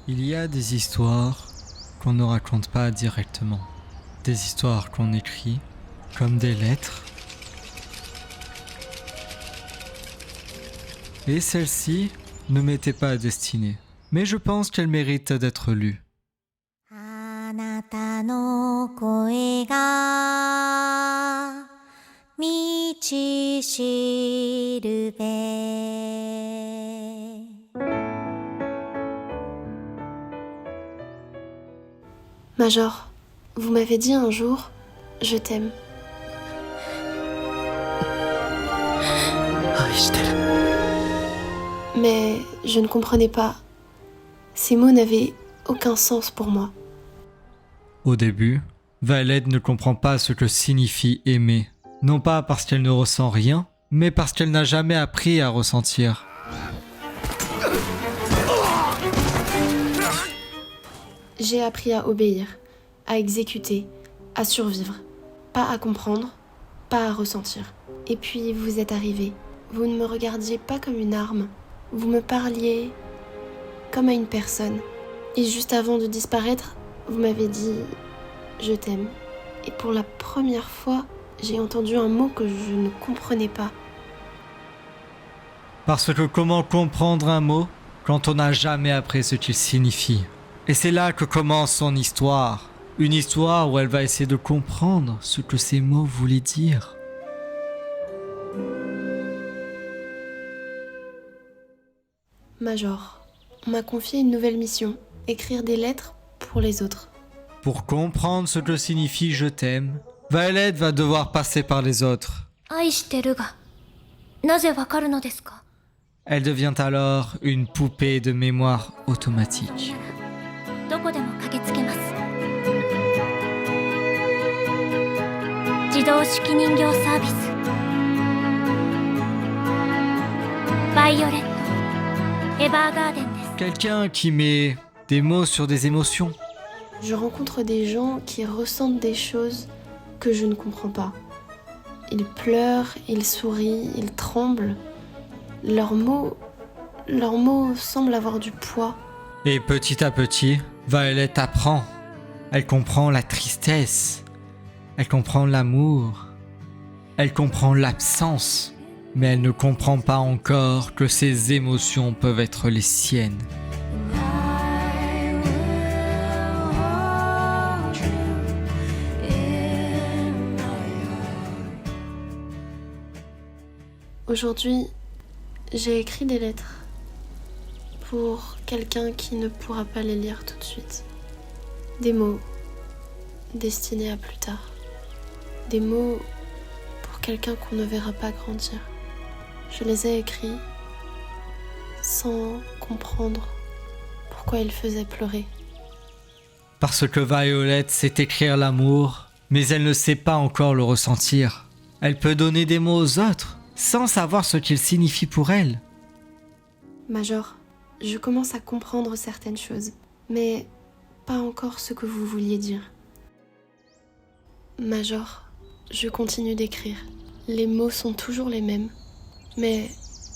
Il y a des histoires qu'on ne raconte pas directement. Des histoires qu'on écrit comme des lettres. Et celle-ci ne m'était pas destinée. Mais je pense qu'elle mérite d'être lue. あなたの声が道しるべ Major, vous m'avez dit un jour « Je t'aime ». Mais je ne comprenais pas. Ces mots n'avaient aucun sens pour moi. Au début, Violette ne comprend pas ce que signifie aimer. Non pas parce qu'elle ne ressent rien, mais parce qu'elle n'a jamais appris à ressentir. J'ai appris à obéir, à exécuter, à survivre. Pas à comprendre, pas à ressentir. Et puis vous êtes arrivé. Vous ne me regardiez pas comme une arme. Vous me parliez comme à une personne. Et juste avant de disparaître, vous m'avez dit « Je t'aime ». Et pour la première fois, j'ai entendu un mot que je ne comprenais pas. Parce que comment comprendre un mot quand on n'a jamais appris ce qu'il signifie? Et c'est là que commence son histoire. Une histoire où elle va essayer de comprendre ce que ces mots voulaient dire. Major, on m'a confié une nouvelle mission, écrire des lettres pour les autres. Pour comprendre ce que signifie je t'aime, Violette va devoir passer par les autres. 愛してるがなぜわかるのですか Elle devient alors une poupée de mémoire automatique. どこでも駆けつけます自動式人形サービスバイオレットエヴァーガーデンです Quelqu'un qui met des mots sur des émotions. Je rencontre des gens qui ressentent des choses que je ne comprends pas. Ils pleurent, ils sourient, ils tremblent. Leurs mots semblent avoir du poids. Et petit à petit, Violette apprend. Elle comprend la tristesse. Elle comprend l'amour. Elle comprend l'absence. Mais elle ne comprend pas encore que ces émotions peuvent être les siennes. Aujourd'hui, j'ai écrit des lettres pour quelqu'un qui ne pourra pas les lire tout de suite. Des mots destinés à plus tard. Des mots pour quelqu'un qu'on ne verra pas grandir. Je les ai écrits sans comprendre pourquoi ils faisaient pleurer. Parce que Violette sait écrire l'amour, mais elle ne sait pas encore le ressentir. Elle peut donner des mots aux autres, sans savoir ce qu'ils signifient pour elle. Major, je commence à comprendre certaines choses, mais pas encore ce que vous vouliez dire. Major, je continue d'écrire. Les mots sont toujours les mêmes, mais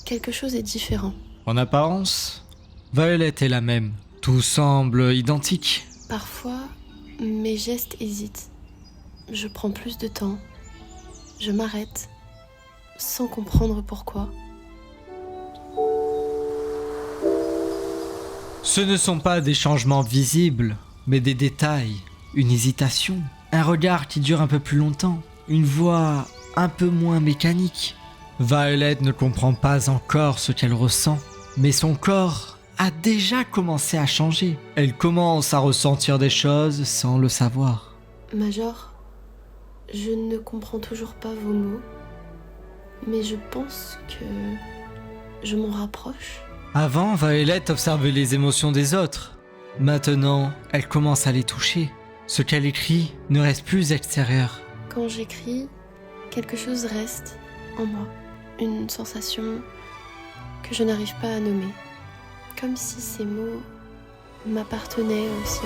quelque chose est différent. En apparence, Violette est la même. Tout semble identique. Parfois, mes gestes hésitent. Je prends plus de temps. Je m'arrête, sans comprendre pourquoi. Ce ne sont pas des changements visibles, mais des détails, une hésitation, un regard qui dure un peu plus longtemps, une voix un peu moins mécanique. Violette ne comprend pas encore ce qu'elle ressent, mais son corps a déjà commencé à changer. Elle commence à ressentir des choses sans le savoir. Major, je ne comprends toujours pas vos mots, mais je pense que je m'en rapproche. Avant, Violette observait les émotions des autres. Maintenant, elle commence à les toucher. Ce qu'elle écrit ne reste plus extérieur. Quand j'écris, quelque chose reste en moi. Une sensation que je n'arrive pas à nommer. Comme si ces mots m'appartenaient aussi.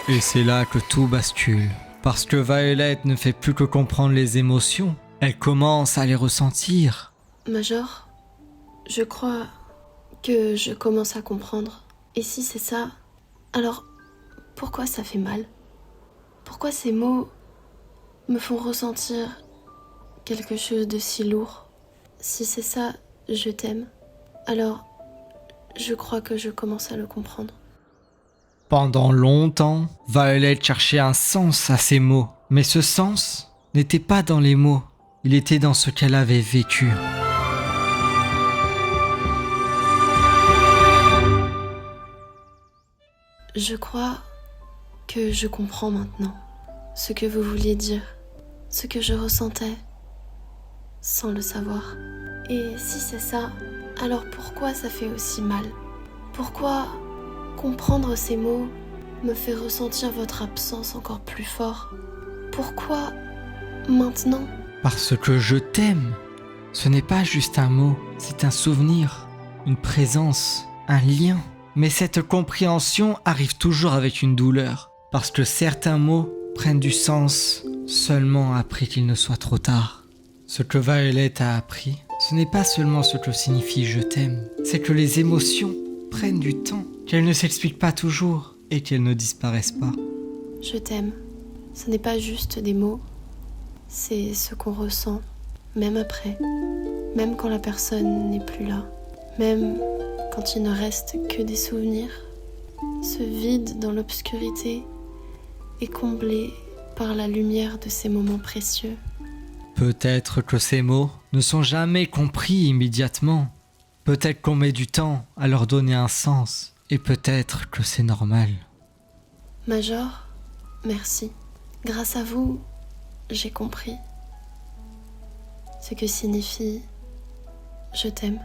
Et c'est là que tout bascule. Parce que Violet ne fait plus que comprendre les émotions, elle commence à les ressentir. Major, je crois que je commence à comprendre. Et si c'est ça, alors pourquoi ça fait mal? Pourquoi ces mots me font ressentir quelque chose de si lourd? Si c'est ça, je t'aime, alors je crois que je commence à le comprendre. Pendant longtemps, Violet cherchait un sens à ces mots. Mais ce sens n'était pas dans les mots, il était dans ce qu'elle avait vécu. Je crois que je comprends maintenant ce que vous vouliez dire, ce que je ressentais sans le savoir. Et si c'est ça, alors pourquoi ça fait aussi mal? Pourquoi comprendre ces mots me fait ressentir votre absence encore plus fort? Pourquoi maintenant? Parce que je t'aime. Ce n'est pas juste un mot, c'est un souvenir, une présence, un lien. Mais cette compréhension arrive toujours avec une douleur, parce que certains mots prennent du sens seulement après qu'il ne soit trop tard. Ce que Violet a appris, ce n'est pas seulement ce que signifie je t'aime, c'est que les émotions prennent du temps, qu'elles ne s'expliquent pas toujours et qu'elles ne disparaissent pas. Je t'aime. Ce n'est pas juste des mots, c'est ce qu'on ressent, même après, même quand la personne n'est plus là, même quand il ne reste que des souvenirs. Ce vide dans l'obscurité est comblé par la lumière de ces moments précieux. Peut-être que ces mots ne sont jamais compris immédiatement. Peut-être qu'on met du temps à leur donner un sens, et peut-être que c'est normal. Major, merci. Grâce à vous, j'ai compris ce que signifie « je t'aime ».